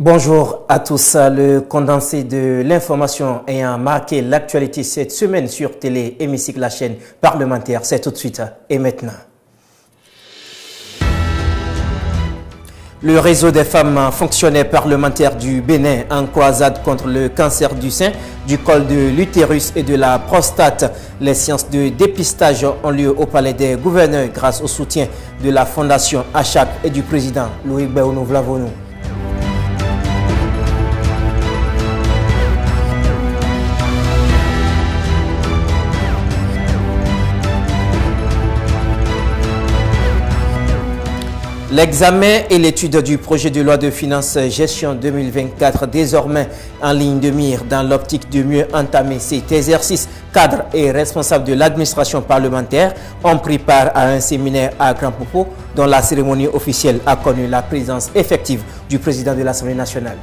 Bonjour à tous. Le condensé de l'information ayant marqué l'actualité cette semaine sur Télé Hémicycle, la chaîne parlementaire, c'est tout de suite et maintenant. Le réseau des femmes fonctionnaires parlementaires du Bénin en croisade contre le cancer du sein, du col de l'utérus et de la prostate. Les séances de dépistage ont lieu au Palais des Gouverneurs grâce au soutien de la Fondation ACHAC et du président Loïc Béounou Vlavonou. L'examen et l'étude du projet de loi de finances gestion 2024 désormais en ligne de mire dans l'optique de mieux entamer cet exercice. Cadres et responsables de l'administration parlementaire ont pris part à un séminaire à Grand Popo dont la cérémonie officielle a connu la présence effective du président de l'Assemblée nationale.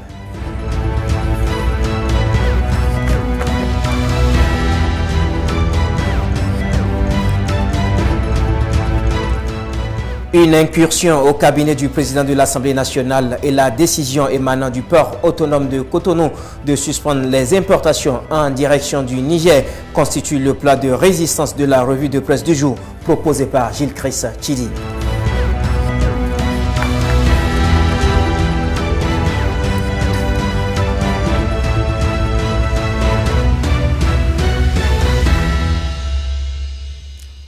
Une incursion au cabinet du président de l'Assemblée nationale et la décision émanant du port autonome de Cotonou de suspendre les importations en direction du Niger constitue le plat de résistance de la revue de presse du jour proposée par Gilles Chris Chidi.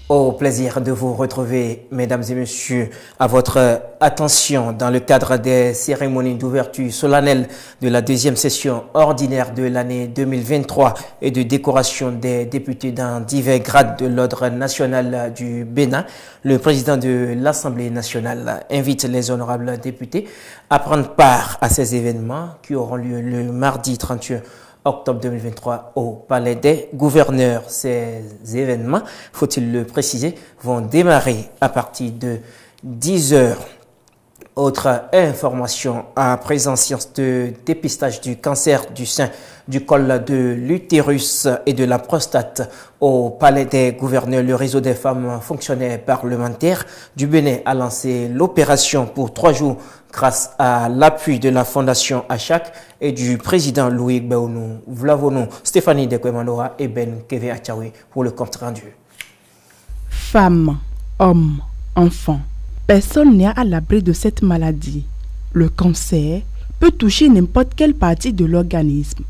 Au plaisir de vous retrouver, mesdames et messieurs, à votre attention dans le cadre des cérémonies d'ouverture solennelle de la deuxième session ordinaire de l'année 2023 et de décoration des députés dans divers grades de l'ordre national du Bénin. Le président de l'Assemblée nationale invite les honorables députés à prendre part à ces événements qui auront lieu le mardi 31 octobre 2023 au Palais des Gouverneurs. Ces événements, faut-il le préciser, vont démarrer à partir de 10 h. Autre information à présent, séance de dépistage du cancer du sein, du col de l'utérus et de la prostate au Palais des Gouverneurs. Le réseau des femmes fonctionnaires parlementaires du Bénin a lancé l'opération pour 3 jours grâce à l'appui de la Fondation ACHAC et du président Loïc Béounou Vlavonou. Stéphanie Dekwemandora et Ben Keve Achaoui pour le compte rendu. Femmes, hommes, enfants, personne n'est à l'abri de cette maladie. Le cancer peut toucher n'importe quelle partie de l'organisme.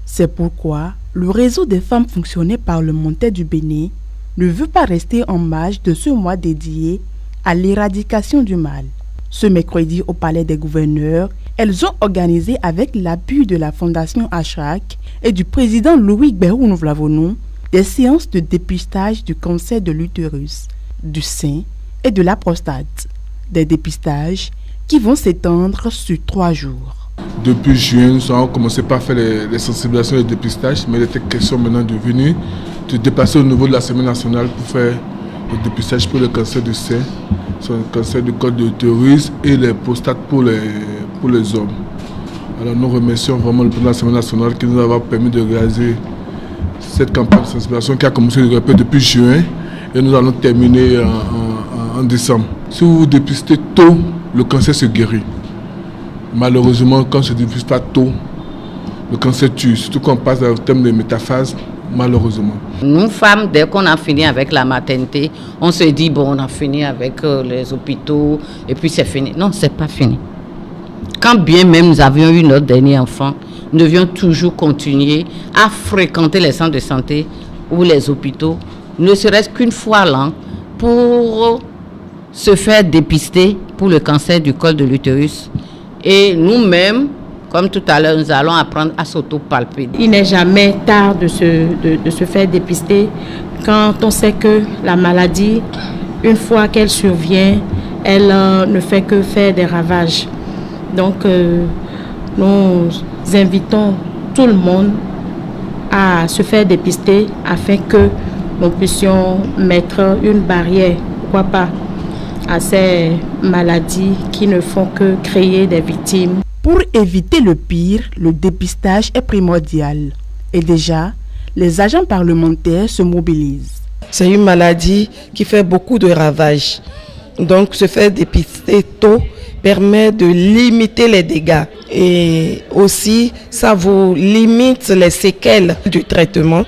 C'est pourquoi le réseau des femmes fonctionnaires parlementaires du Bénin ne veut pas rester en marge de ce mois dédié à l'éradication du mal. Ce mercredi au Palais des Gouverneurs, elles ont organisé avec l'appui de la Fondation ACHAC et du président Loïc Béounou Vlavonou des séances de dépistage du cancer de l'utérus, du sein et de la prostate. Des dépistages qui vont s'étendre sur 3 jours. Depuis juin, nous avons commencé par faire les sensibilisations et les dépistages, mais il était question maintenant de venir, de dépasser au niveau de l'Assemblée nationale pour faire le dépistage pour le cancer du sein, le cancer du col de l'utérus et les prostates pour les hommes. Alors nous remercions vraiment le président de l'Assemblée nationale qui nous a permis de réaliser cette campagne de sensibilisation qui a commencé depuis juin et nous allons terminer en décembre. Si vous vous dépistez tôt, le cancer se guérit. Malheureusement, quand on ne se dépiste pas tôt, le cancer tue, surtout quand on passe au terme de métaphase, malheureusement. Nous, femmes, dès qu'on a fini avec la maternité, on se dit, bon, on a fini avec les hôpitaux, et puis c'est fini. Non, c'est pas fini. Quand bien même nous avions eu notre dernier enfant, nous devions toujours continuer à fréquenter les centres de santé ou les hôpitaux, ne serait-ce qu'une fois l'an, pour se faire dépister pour le cancer du col de l'utérus. Et nous-mêmes, comme tout à l'heure, nous allons apprendre à s'auto-palper. Il n'est jamais tard de se faire dépister quand on sait que la maladie, une fois qu'elle survient, elle ne fait que faire des ravages. Donc, nous invitons tout le monde à se faire dépister afin que nous puissions mettre une barrière, pourquoi pas, à ces maladies qui ne font que créer des victimes. Pour éviter le pire, le dépistage est primordial. Et déjà, les agents parlementaires se mobilisent. C'est une maladie qui fait beaucoup de ravages. Donc, se faire dépister tôt permet de limiter les dégâts et aussi ça vous limite les séquelles du traitement.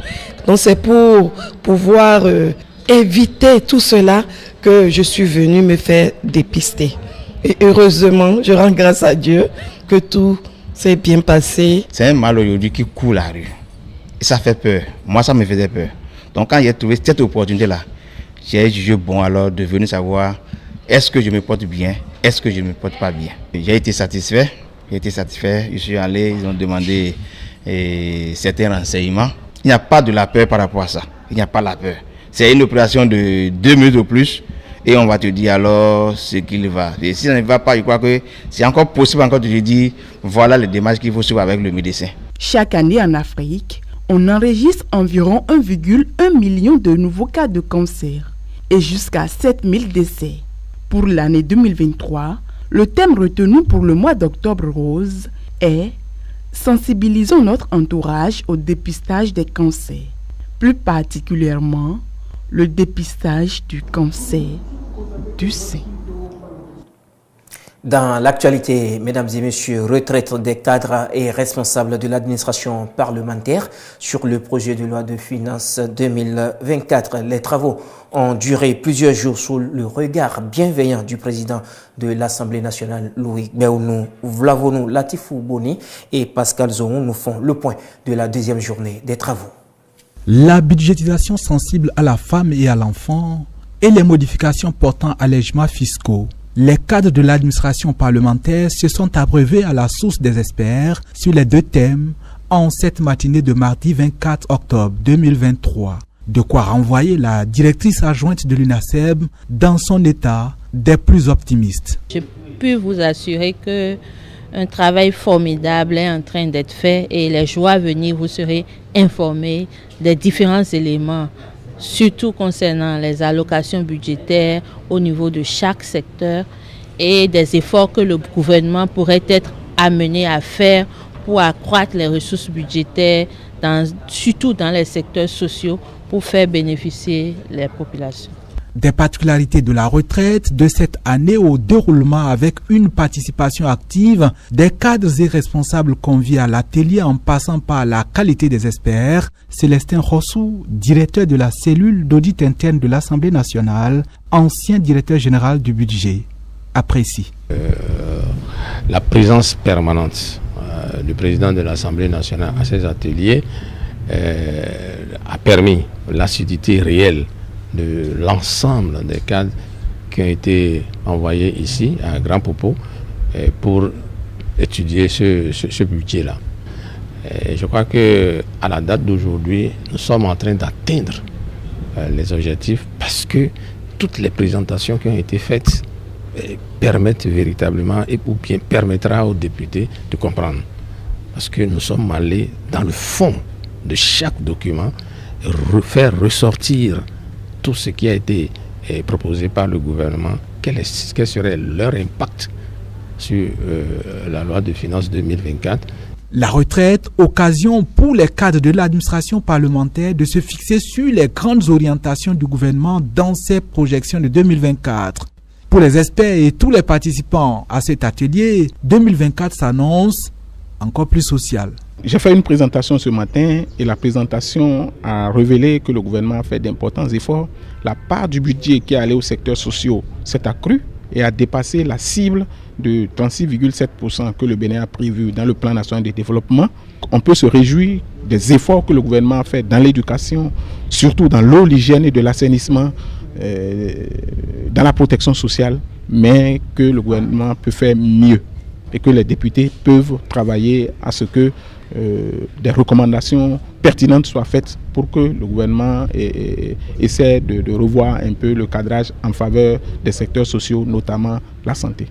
Donc c'est pour pouvoir éviter tout cela que je suis venue me faire dépister. Et heureusement, je rends grâce à Dieu que tout s'est bien passé. C'est un mal aujourd'hui qui court la rue. Et ça fait peur. Moi, ça me faisait peur. Donc quand j'ai trouvé cette opportunité-là, j'ai jugé bon alors de venir savoir est-ce que je me porte bien, est-ce que je ne me porte pas bien. J'ai été satisfait. Je suis allé, ils ont demandé certains renseignements. Il n'y a pas de la peur par rapport à ça. Il n'y a pas la peur. C'est une opération de 2 minutes ou plus et on va te dire alors ce qu'il va. Et si ça ne va pas, je crois que c'est encore possible encore de te dire voilà les démarches qu'il faut suivre avec le médecin. Chaque année en Afrique, on enregistre environ 1,1 million de nouveaux cas de cancer et jusqu'à 7000 décès. Pour l'année 2023, le thème retenu pour le mois d'octobre rose est « Sensibilisons notre entourage au dépistage des cancers », plus particulièrement le dépistage du cancer du sein. Dans l'actualité, mesdames et messieurs, retraite des cadres et responsables de l'administration parlementaire sur le projet de loi de finances 2024. Les travaux ont duré plusieurs jours sous le regard bienveillant du président de l'Assemblée nationale, Louis Béounou, Vlavonou Latifou Boni et Pascal Zohon nous font le point de la deuxième journée des travaux. La budgétisation sensible à la femme et à l'enfant et les modifications portant allègements fiscaux. Les cadres de l'administration parlementaire se sont abreuvés à la source des experts sur les 2 thèmes en cette matinée de mardi 24 octobre 2023. De quoi renvoyer la directrice adjointe de l'UNASEB dans son état des plus optimistes. Je peux vous assurer que un travail formidable est en train d'être fait et les jours à venir, vous serez informés des différents éléments, surtout concernant les allocations budgétaires au niveau de chaque secteur et des efforts que le gouvernement pourrait être amené à faire pour accroître les ressources budgétaires, surtout dans les secteurs sociaux, pour faire bénéficier les populations. Des particularités de la retraite de cette année au déroulement avec une participation active des cadres et responsables conviés à l'atelier en passant par la qualité des experts, Célestin Rossou, directeur de la cellule d'audit interne de l'Assemblée nationale, ancien directeur général du budget, apprécie. La présence permanente du président de l'Assemblée nationale à ces ateliers a permis l'assiduité réelle de l'ensemble des cadres qui ont été envoyés ici à Grand Popo pour étudier ce budget-là. Je crois qu'à la date d'aujourd'hui, nous sommes en train d'atteindre les objectifs parce que toutes les présentations qui ont été faites permettent véritablement ou bien permettra aux députés de comprendre. Parce que nous sommes allés dans le fond de chaque document, faire ressortir tout ce qui a été proposé par le gouvernement, quel serait leur impact sur la loi de finances 2024. La retraite, occasion pour les cadres de l'administration parlementaire de se fixer sur les grandes orientations du gouvernement dans ses projections de 2024. Pour les experts et tous les participants à cet atelier, 2024 s'annonce encore plus social. J'ai fait une présentation ce matin et la présentation a révélé que le gouvernement a fait d'importants efforts. La part du budget qui est allée aux secteurs sociaux s'est accrue et a dépassé la cible de 36,7% que le Bénin a prévu dans le plan national de développement. On peut se réjouir des efforts que le gouvernement a fait dans l'éducation, surtout dans l'eau, l'hygiène et de l'assainissement, dans la protection sociale, mais que le gouvernement peut faire mieux et que les députés peuvent travailler à ce que des recommandations pertinentes soient faites pour que le gouvernement essaie de revoir un peu le cadrage en faveur des secteurs sociaux, notamment la santé.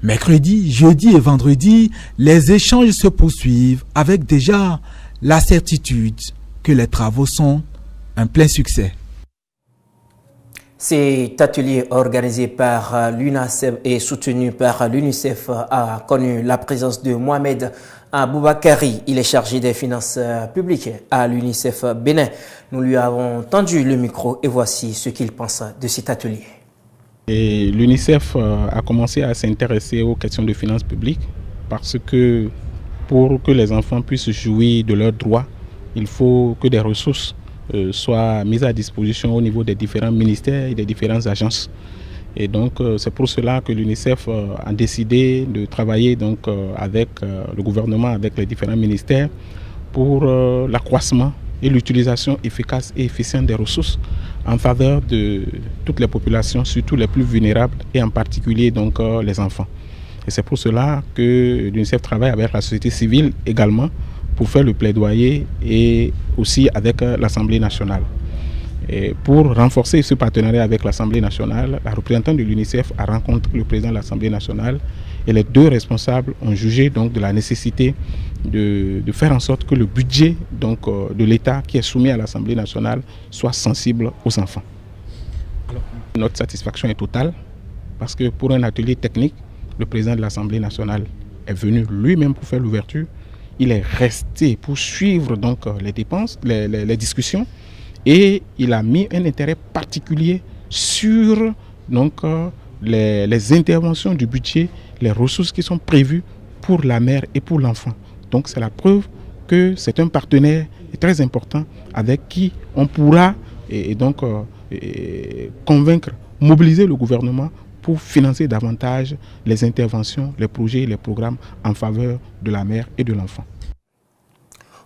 Mercredi, jeudi et vendredi, les échanges se poursuivent avec déjà la certitude que les travaux sont un plein succès. Cet atelier organisé par l'UNASEB et soutenu par l'UNICEF a connu la présence de Mohamed Aboubakari. Il est chargé des finances publiques à l'UNICEF Bénin. Nous lui avons tendu le micro et voici ce qu'il pense de cet atelier. Et l'UNICEF a commencé à s'intéresser aux questions de finances publiques parce que pour que les enfants puissent jouir de leurs droits, il faut que des ressources soient mises à disposition au niveau des différents ministères et des différentes agences. Et donc c'est pour cela que l'UNICEF a décidé de travailler donc, avec le gouvernement, avec les différents ministères pour l'accroissement et l'utilisation efficace et efficiente des ressources en faveur de toutes les populations, surtout les plus vulnérables et en particulier donc les enfants. Et c'est pour cela que l'UNICEF travaille avec la société civile également pour faire le plaidoyer et aussi avec l'Assemblée nationale. Et pour renforcer ce partenariat avec l'Assemblée nationale, la représentante de l'UNICEF a rencontré le président de l'Assemblée nationale et les deux responsables ont jugé donc de la nécessité de faire en sorte que le budget donc, de l'État qui est soumis à l'Assemblée nationale soit sensible aux enfants. Notre satisfaction est totale parce que pour un atelier technique, le président de l'Assemblée nationale est venu lui-même pour faire l'ouverture. Il est resté pour suivre donc, les dépenses, les discussions. Et il a mis un intérêt particulier sur donc, les interventions du budget, les ressources qui sont prévues pour la mère et pour l'enfant. Donc c'est la preuve que c'est un partenaire très important avec qui on pourra donc, convaincre, mobiliser le gouvernement pour financer davantage les interventions, les projets et les programmes en faveur de la mère et de l'enfant.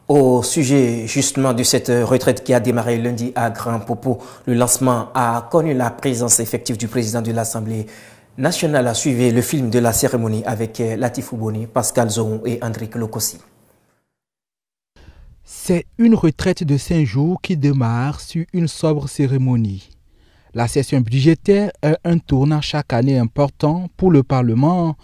Au sujet justement de cette retraite qui a démarré lundi à Grand Popo, le lancement a connu la présence effective du président de l'Assemblée nationale. A suivi le film de la cérémonie avec Latifou Boni, Pascal Zoron et Andrick Lokossi. C'est une retraite de 5 jours qui démarre sur une sobre cérémonie. La session budgétaire est un tournant chaque année important pour le Parlement.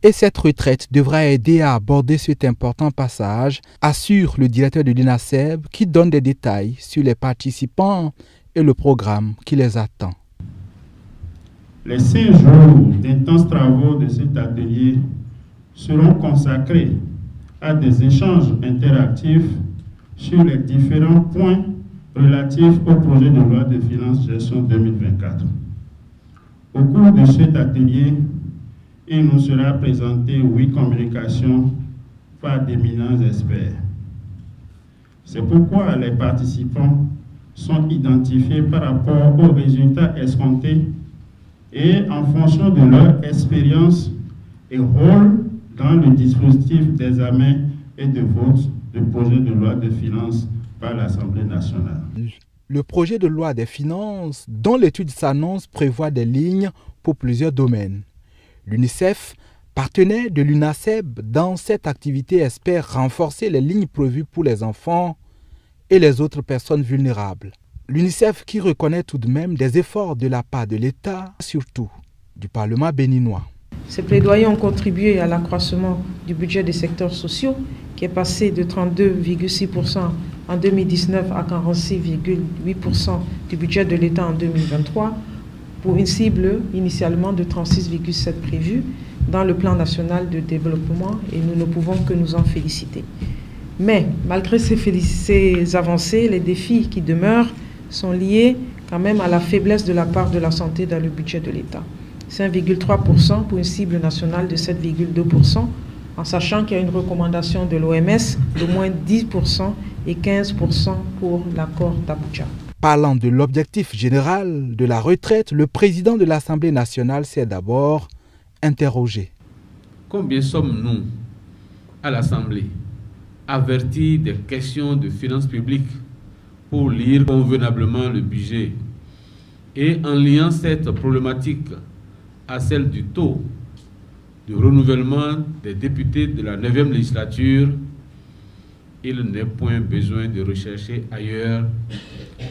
Et cette retraite devra aider à aborder cet important passage, assure le directeur de l'UNASEB qui donne des détails sur les participants et le programme qui les attend. Les 5 jours d'intenses travaux de cet atelier seront consacrés à des échanges interactifs sur les différents points relatifs au projet de loi de finances gestion 2024. Au cours de cet atelier, il nous sera présenté 8 communications par d'éminents experts. C'est pourquoi les participants sont identifiés par rapport aux résultats escomptés et en fonction de leur expérience et rôle dans le dispositif d'examen et de vote du projet de loi de finances par l'Assemblée nationale. Le projet de loi des finances, dont l'étude s'annonce, prévoit des lignes pour plusieurs domaines. L'UNICEF, partenaire de l'UNASEB dans cette activité, espère renforcer les lignes prévues pour les enfants et les autres personnes vulnérables. L'UNICEF qui reconnaît tout de même des efforts de la part de l'État, surtout du Parlement béninois. Ces plaidoyers ont contribué à l'accroissement du budget des secteurs sociaux qui est passé de 32,6% en 2019 à 46,8% du budget de l'État en 2023 pour une cible initialement de 36,7 prévue dans le plan national de développement et nous ne pouvons que nous en féliciter. Mais malgré ces avancées, les défis qui demeurent sont liés quand même à la faiblesse de la part de la santé dans le budget de l'État. 5,3% pour une cible nationale de 7,2%, en sachant qu'il y a une recommandation de l'OMS de moins 10% et 15% pour l'accord d'Abuja. Parlant de l'objectif général de la retraite, le président de l'Assemblée nationale s'est d'abord interrogé. Combien sommes-nous à l'Assemblée avertis des questions de finances publiques pour lire convenablement le budget et en liant cette problématique à celle du taux de renouvellement des députés de la 9e législature, il n'est point besoin de rechercher ailleurs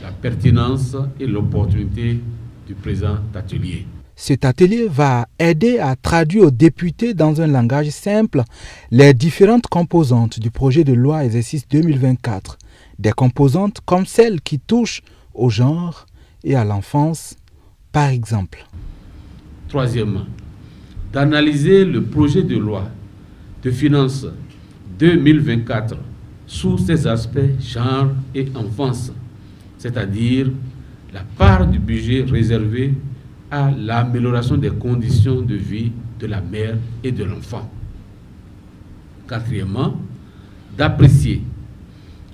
la pertinence et l'opportunité du présent atelier. Cet atelier va aider à traduire aux députés dans un langage simple les différentes composantes du projet de loi exercice 2024. Des composantes comme celles qui touchent au genre et à l'enfance, par exemple. Troisièmement, d'analyser le projet de loi de finances 2024 sous ses aspects genre et enfance, c'est-à-dire la part du budget réservé à l'amélioration des conditions de vie de la mère et de l'enfant. Quatrièmement, d'apprécier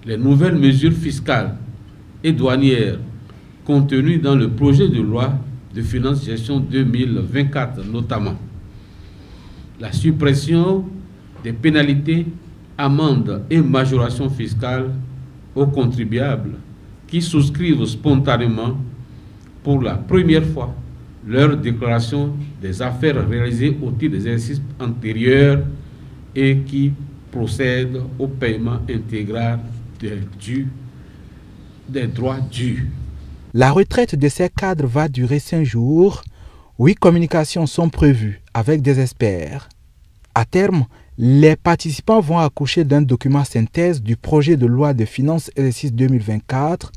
les nouvelles mesures fiscales et douanières contenues dans le projet de loi de finances gestion 2024, notamment la suppression des pénalités, amendes et majorations fiscales aux contribuables qui souscrivent spontanément pour la première fois leur déclaration des affaires réalisées au titre des exercices antérieurs et qui procèdent au paiement intégral des droits dus. La retraite de ces cadres va durer 5 jours. 8 communications sont prévues avec des experts. À terme, les participants vont accoucher d'un document synthèse du projet de loi de finances exercice 2024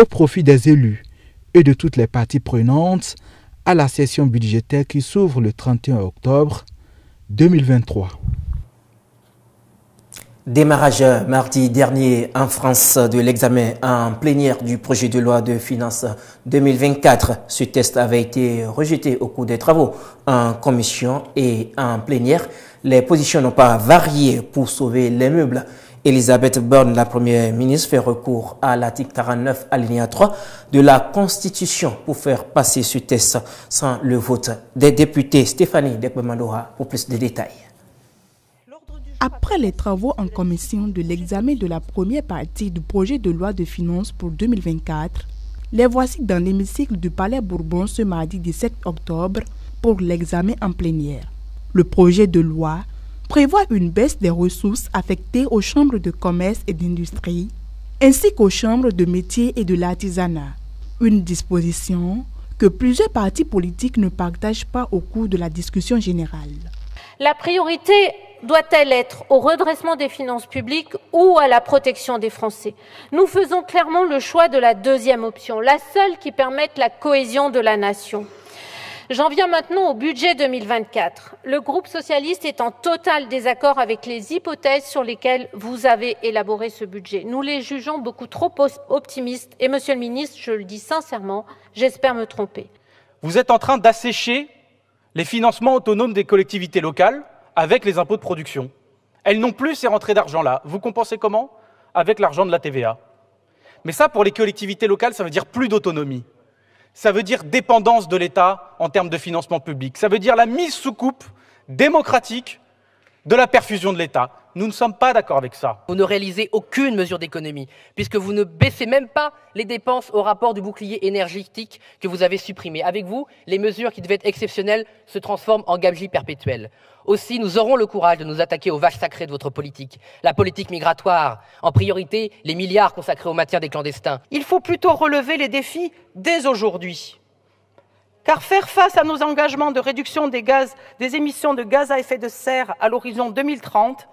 au profit des élus et de toutes les parties prenantes à la session budgétaire qui s'ouvre le 31 octobre 2023. Démarrage mardi dernier en France de l'examen en plénière du projet de loi de finances 2024. Ce test avait été rejeté au cours des travaux en commission et en plénière. Les positions n'ont pas varié pour sauver les meubles. Elisabeth Borne, la première ministre, fait recours à l'article 49 alinéa 3 de la Constitution pour faire passer ce test sans le vote des députés. Stéphanie Dekbemandoha pour plus de détails. Après les travaux en commission de l'examen de la première partie du projet de loi de finances pour 2024, les voici dans l'hémicycle du Palais Bourbon ce mardi 17 octobre pour l'examen en plénière. Le projet de loi prévoit une baisse des ressources affectées aux chambres de commerce et d'industrie, ainsi qu'aux chambres de métiers et de l'artisanat. Une disposition que plusieurs partis politiques ne partagent pas au cours de la discussion générale. La priorité doit-elle être au redressement des finances publiques ou à la protection des Français? Nous faisons clairement le choix de la deuxième option, la seule qui permette la cohésion de la nation. J'en viens maintenant au budget 2024. Le groupe socialiste est en total désaccord avec les hypothèses sur lesquelles vous avez élaboré ce budget. Nous les jugeons beaucoup trop optimistes et, Monsieur le ministre, je le dis sincèrement, j'espère me tromper. Vous êtes en train d'assécher les financements autonomes des collectivités locales avec les impôts de production. Elles n'ont plus ces rentrées d'argent-là. Vous compensez comment? Avec l'argent de la TVA. Mais ça, pour les collectivités locales, ça veut dire plus d'autonomie. Ça veut dire dépendance de l'État en termes de financement public. Ça veut dire la mise sous coupe démocratique de la perfusion de l'État. Nous ne sommes pas d'accord avec ça. Vous ne réalisez aucune mesure d'économie, puisque vous ne baissez même pas les dépenses au rapport du bouclier énergétique que vous avez supprimé. Avec vous, les mesures qui devaient être exceptionnelles se transforment en gabegie perpétuelle. Aussi, nous aurons le courage de nous attaquer aux vaches sacrées de votre politique. La politique migratoire, en priorité, les milliards consacrés au maintien des clandestins. Il faut plutôt relever les défis dès aujourd'hui. Car faire face à nos engagements de réduction des émissions de gaz à effet de serre à l'horizon 2030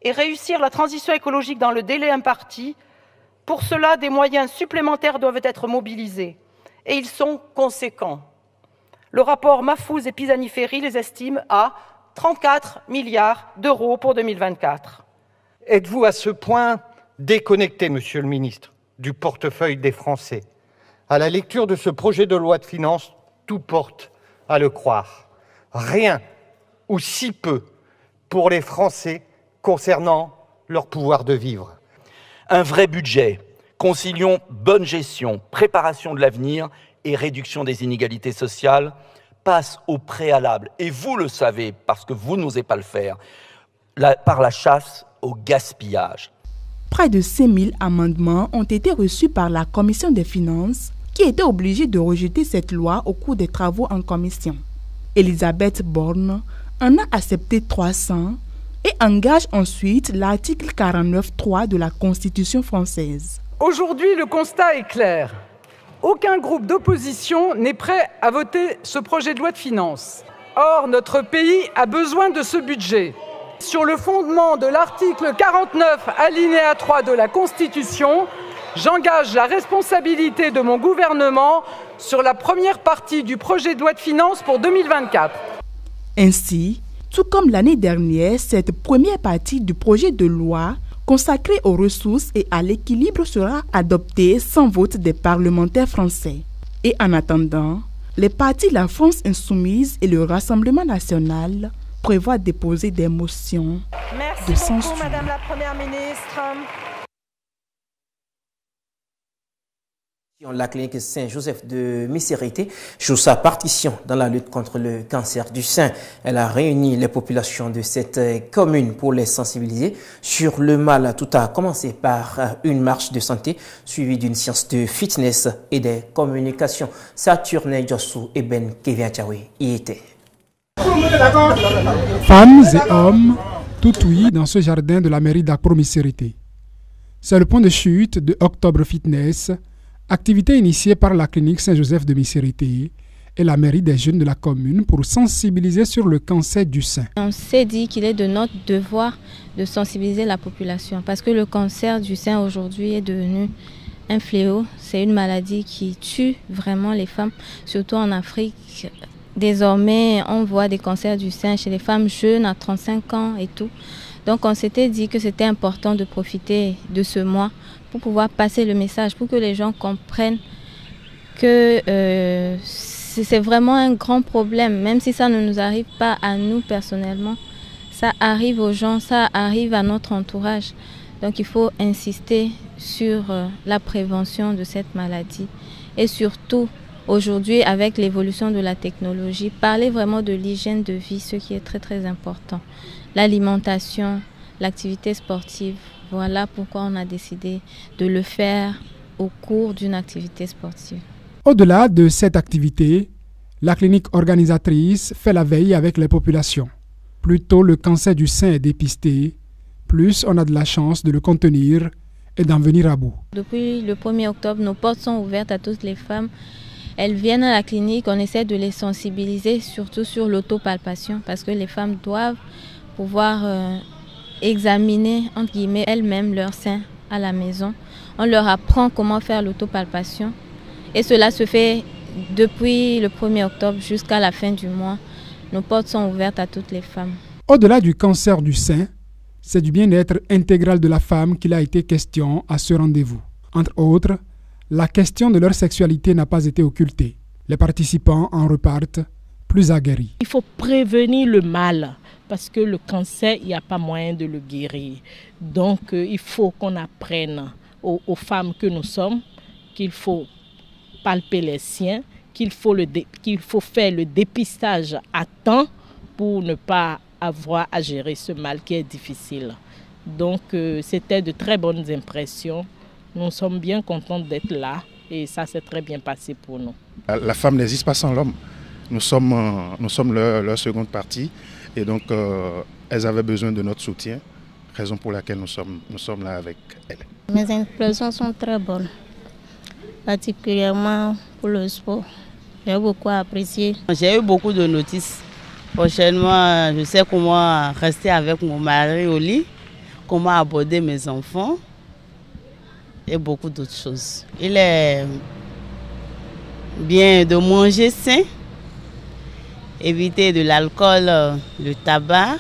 et réussir la transition écologique dans le délai imparti, pour cela, des moyens supplémentaires doivent être mobilisés. Et ils sont conséquents. Le rapport Mahfouz et Pisani-Ferry les estime à 34 milliards d'euros pour 2024. Êtes-vous à ce point déconnecté, Monsieur le ministre, du portefeuille des Français? À la lecture de ce projet de loi de finances, tout porte à le croire. Rien, ou si peu, pour les Français concernant leur pouvoir de vivre. Un vrai budget, concilions bonne gestion, préparation de l'avenir et réduction des inégalités sociales, passe au préalable, et vous le savez, parce que vous n'osez pas le faire, par la chasse au gaspillage. Près de 5000 amendements ont été reçus par la Commission des finances, qui était obligée de rejeter cette loi au cours des travaux en commission. Elisabeth Borne en a accepté 300 et engage ensuite l'article 49.3 de la Constitution française. Aujourd'hui, le constat est clair. Aucun groupe d'opposition n'est prêt à voter ce projet de loi de finances. Or, notre pays a besoin de ce budget. Sur le fondement de l'article 49, alinéa 3 de la Constitution, j'engage la responsabilité de mon gouvernement sur la première partie du projet de loi de finances pour 2024. Ainsi, tout comme l'année dernière, cette première partie du projet de loi consacrée aux ressources et à l'équilibre sera adoptée sans vote des parlementaires français. Et en attendant, Les partis La France Insoumise et le Rassemblement National prévoient déposer des motions de censure. Merci beaucoup, Madame la Première ministre. La clinique Saint-Joseph de Missirité joue sa partition dans la lutte contre le cancer du sein. Elle a réuni les populations de cette commune pour les sensibiliser sur le mal. Tout a commencé par une marche de santé suivie d'une séance de fitness et des communications. Saturne Djossou et Ben Keviachawi y étaient. Femmes et hommes, tout ouïs dans ce jardin de la mairie d'Akpro-Missirité. C'est le point de chute de Octobre Fitness, activité initiée par la clinique Saint-Joseph de Missirité et la mairie des jeunes de la commune pour sensibiliser sur le cancer du sein. On s'est dit qu'il est de notre devoir de sensibiliser la population parce que le cancer du sein aujourd'hui est devenu un fléau. C'est une maladie qui tue vraiment les femmes, surtout en Afrique. Désormais, on voit des cancers du sein chez les femmes jeunes à 35 ans et tout. Donc on s'était dit que c'était important de profiter de ce mois pour pouvoir passer le message, pour que les gens comprennent que c'est vraiment un grand problème. Même si ça ne nous arrive pas à nous personnellement, ça arrive aux gens, ça arrive à notre entourage. Donc il faut insister sur la prévention de cette maladie. Et surtout, aujourd'hui, avec l'évolution de la technologie, parler vraiment de l'hygiène de vie, ce qui est très très important. L'alimentation, l'activité sportive, voilà pourquoi on a décidé de le faire au cours d'une activité sportive. Au-delà de cette activité, la clinique organisatrice fait la veille avec les populations. Plus tôt le cancer du sein est dépisté, plus on a de la chance de le contenir et d'en venir à bout. Depuis le 1er octobre, nos portes sont ouvertes à toutes les femmes. Elles viennent à la clinique, on essaie de les sensibiliser, surtout sur l'autopalpation, parce que les femmes doivent pouvoir examiner entre guillemets elles-mêmes leur sein à la maison. On leur apprend comment faire l'autopalpation et cela se fait depuis le 1er octobre jusqu'à la fin du mois. Nos portes sont ouvertes à toutes les femmes. Au-delà du cancer du sein, c'est du bien-être intégral de la femme qu'il a été question à ce rendez-vous. Entre autres, la question de leur sexualité n'a pas été occultée. Les participants en repartent plus aguerris. Il faut prévenir le mal. Parce que le cancer, il n'y a pas moyen de le guérir. Donc, il faut qu'on apprenne aux femmes que nous sommes qu'il faut palper les siens, qu'il faut faire le dépistage à temps pour ne pas avoir à gérer ce mal qui est difficile. Donc, c'était de très bonnes impressions. Nous sommes bien contents d'être là et ça s'est très bien passé pour nous. La femme n'existe pas sans l'homme. Nous sommes leur seconde partie. Et donc, elles avaient besoin de notre soutien, raison pour laquelle nous sommes là avec elles. Mes impressions sont très bonnes, particulièrement pour le sport. J'ai beaucoup apprécié. J'ai eu beaucoup de notices. Prochainement, je sais comment rester avec mon mari au lit, comment aborder mes enfants et beaucoup d'autres choses. Il est bien de manger sain. Éviter de l'alcool, le tabac,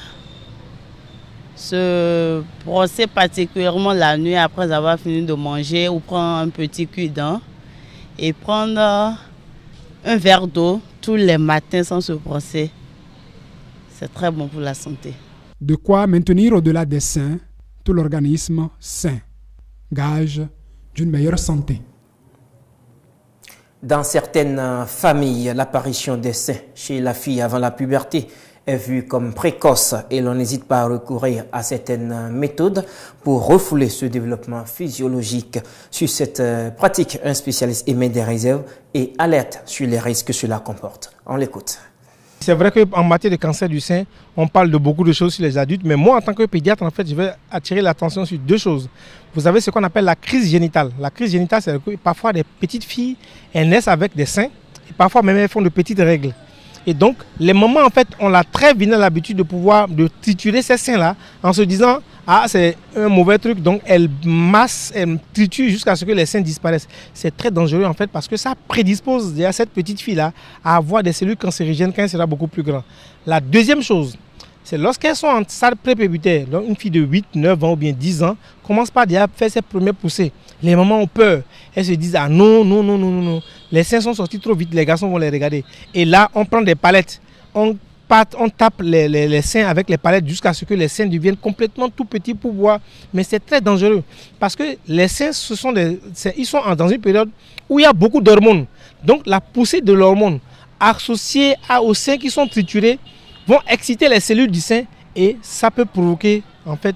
se brosser particulièrement la nuit après avoir fini de manger ou prendre un petit cuit-dent et prendre un verre d'eau tous les matins sans se brosser. C'est très bon pour la santé. De quoi maintenir au-delà des seins tout l'organisme sain, gage d'une meilleure santé. Dans certaines familles, l'apparition des seins chez la fille avant la puberté est vue comme précoce et l'on n'hésite pas à recourir à certaines méthodes pour refouler ce développement physiologique. Sur cette pratique, un spécialiste émet des réserves et alerte sur les risques que cela comporte. On l'écoute. C'est vrai qu'en matière de cancer du sein, on parle de beaucoup de choses sur les adultes, mais moi, en tant que pédiatre, en fait, je vais attirer l'attention sur deux choses. Vous avez ce qu'on appelle la crise génitale. La crise génitale, c'est que parfois des petites filles, elles naissent avec des seins, et parfois même elles font de petites règles. Et donc, les mamans, en fait, on a très bien l'habitude de triturer ces seins-là en se disant « Ah, c'est un mauvais truc ». Donc, elles massent, elles triturent jusqu'à ce que les seins disparaissent. C'est très dangereux, en fait, parce que ça prédispose déjà cette petite fille-là à avoir des cellules cancérigènes quand elle sera beaucoup plus grande. La deuxième chose, C'est lorsqu'elles sont en stade prépubitaire, donc une fille de 8, 9 ans ou bien 10 ans, commence par déjà faire ses premières poussées. Les mamans ont peur. Elles se disent, ah non, non, non, non, non, non. Les seins sont sortis trop vite, les garçons vont les regarder. Et là, on prend des palettes. On tape les seins avec les palettes jusqu'à ce que les seins deviennent complètement tout petits pour voir. Mais c'est très dangereux parce que les seins, ils sont dans une période où il y a beaucoup d'hormones. Donc la poussée de l'hormone associée aux seins qui sont triturés vont exciter les cellules du sein et ça peut provoquer en fait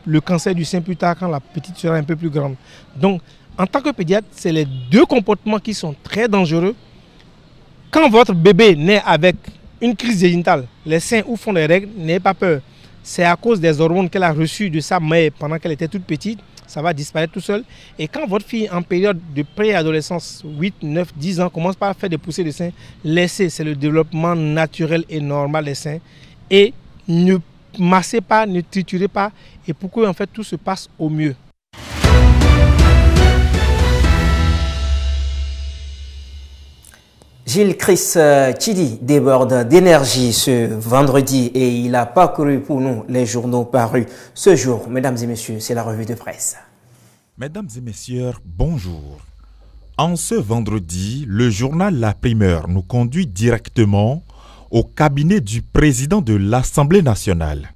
le cancer du sein plus tard quand la petite sera un peu plus grande. Donc en tant que pédiatre, c'est les deux comportements qui sont très dangereux. Quand votre bébé naît avec une crise génitale, les seins ou font des règles, n'ayez pas peur. C'est à cause des hormones qu'elle a reçues de sa mère pendant qu'elle était toute petite. Ça va disparaître tout seul. Et quand votre fille, en période de préadolescence, 8, 9, 10 ans, commence par faire des poussées de seins, laissez, c'est le développement naturel et normal des seins. Et ne massez pas, ne triturez pas, et pour que en fait, tout se passe au mieux. Gilles Chris Chidi déborde d'énergie ce vendredi et il a parcouru pour nous les journaux parus ce jour. Mesdames et messieurs, c'est la revue de presse. Mesdames et messieurs, bonjour. En ce vendredi, le journal La Primeur nous conduit directement au cabinet du président de l'Assemblée nationale.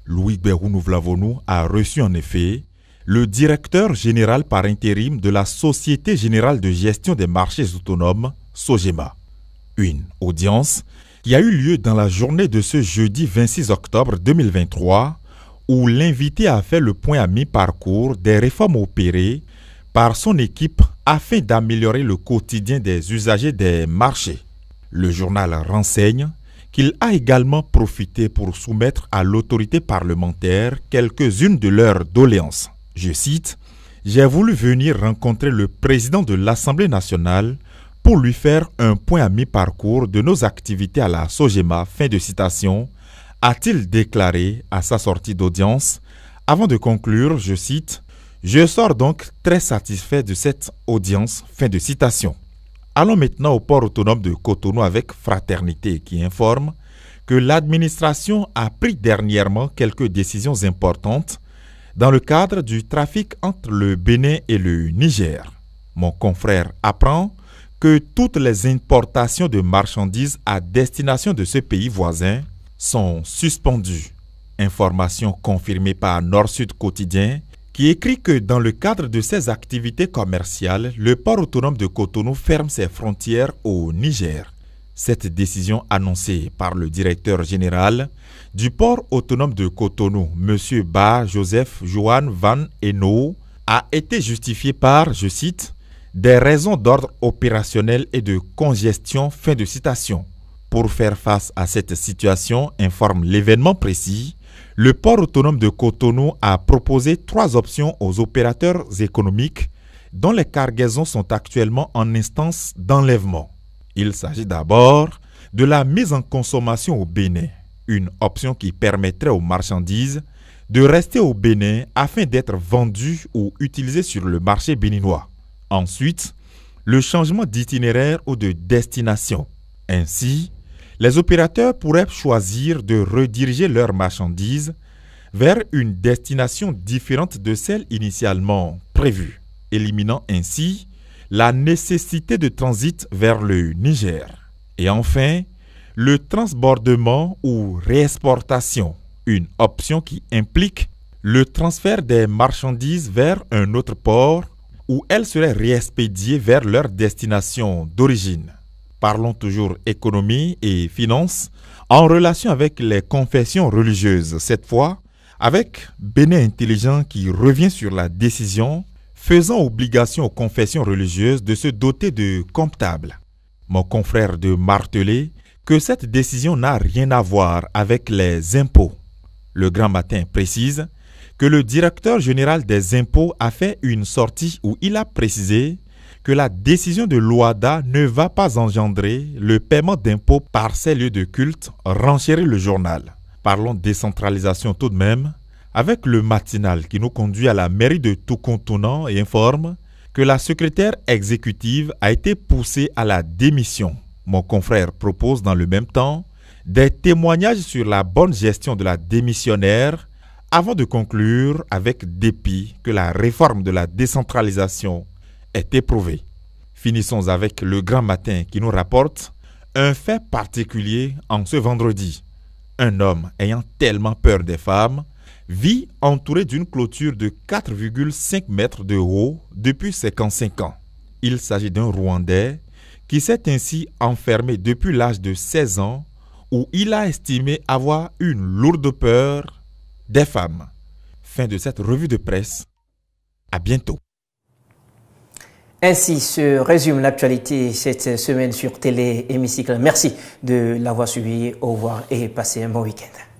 Louis Berounou-Vlavonou a reçu en effet le directeur général par intérim de la Société Générale de Gestion des Marchés Autonomes, Sogema. Une audience qui a eu lieu dans la journée de ce jeudi 26 octobre 2023 où l'invité a fait le point à mi-parcours des réformes opérées par son équipe afin d'améliorer le quotidien des usagers des marchés. Le journal renseigne qu'il a également profité pour soumettre à l'autorité parlementaire quelques-unes de leurs doléances. Je cite, « J'ai voulu venir rencontrer le président de l'Assemblée nationale pour lui faire un point à mi-parcours de nos activités à la Sogema, fin de citation, a-t-il déclaré à sa sortie d'audience. Avant de conclure, je cite, « Je sors donc très satisfait de cette audience, fin de citation. » Allons maintenant au port autonome de Cotonou avec Fraternité qui informe que l'administration a pris dernièrement quelques décisions importantes dans le cadre du trafic entre le Bénin et le Niger. Mon confrère apprend que toutes les importations de marchandises à destination de ce pays voisin sont suspendues. Information confirmée par Nord-Sud Quotidien qui écrit que dans le cadre de ses activités commerciales, le port autonome de Cotonou ferme ses frontières au Niger. Cette décision annoncée par le directeur général du port autonome de Cotonou, M. Ba Joseph Johan Van Eno, a été justifiée par, je cite, « des raisons d'ordre opérationnel et de congestion », fin de citation. Pour faire face à cette situation, informe l'événement précis, le port autonome de Cotonou a proposé 3 options aux opérateurs économiques dont les cargaisons sont actuellement en instance d'enlèvement. Il s'agit d'abord de la mise en consommation au Bénin, une option qui permettrait aux marchandises de rester au Bénin afin d'être vendues ou utilisées sur le marché béninois. Ensuite, le changement d'itinéraire ou de destination. Ainsi, les opérateurs pourraient choisir de rediriger leurs marchandises vers une destination différente de celle initialement prévue, éliminant ainsi la nécessité de transit vers le Niger. Et enfin, le transbordement ou réexportation, une option qui implique le transfert des marchandises vers un autre port où elles seraient réexpédiées vers leur destination d'origine. Parlons toujours économie et finances en relation avec les confessions religieuses, cette fois avec Bénin Intelligent qui revient sur la décision faisant obligation aux confessions religieuses de se doter de comptables. Mon confrère de marteler que cette décision n'a rien à voir avec les impôts. Le Grand Matin précise que le directeur général des impôts a fait une sortie où il a précisé que la décision de l'OADA ne va pas engendrer le paiement d'impôts par ces lieux de culte, renchérit le journal. Parlons décentralisation tout de même, avec le matinal qui nous conduit à la mairie de Toukontounan et informe que la secrétaire exécutive a été poussée à la démission. Mon confrère propose dans le même temps Des témoignages sur la bonne gestion de la démissionnaire avant de conclure avec dépit que la réforme de la décentralisation est éprouvée. Finissons avec le Grand Matin qui nous rapporte un fait particulier en ce vendredi. Un homme ayant tellement peur des femmes vit entouré d'une clôture de 4,5 mètres de haut depuis 55 ans. Il s'agit d'un Rwandais qui s'est ainsi enfermé depuis l'âge de 16 ans où il a estimé avoir une lourde peur des femmes. Fin de cette revue de presse. À bientôt. Ainsi se résume l'actualité cette semaine sur Télé Hémicycle. Merci de l'avoir suivi. Au revoir et passez un bon week-end.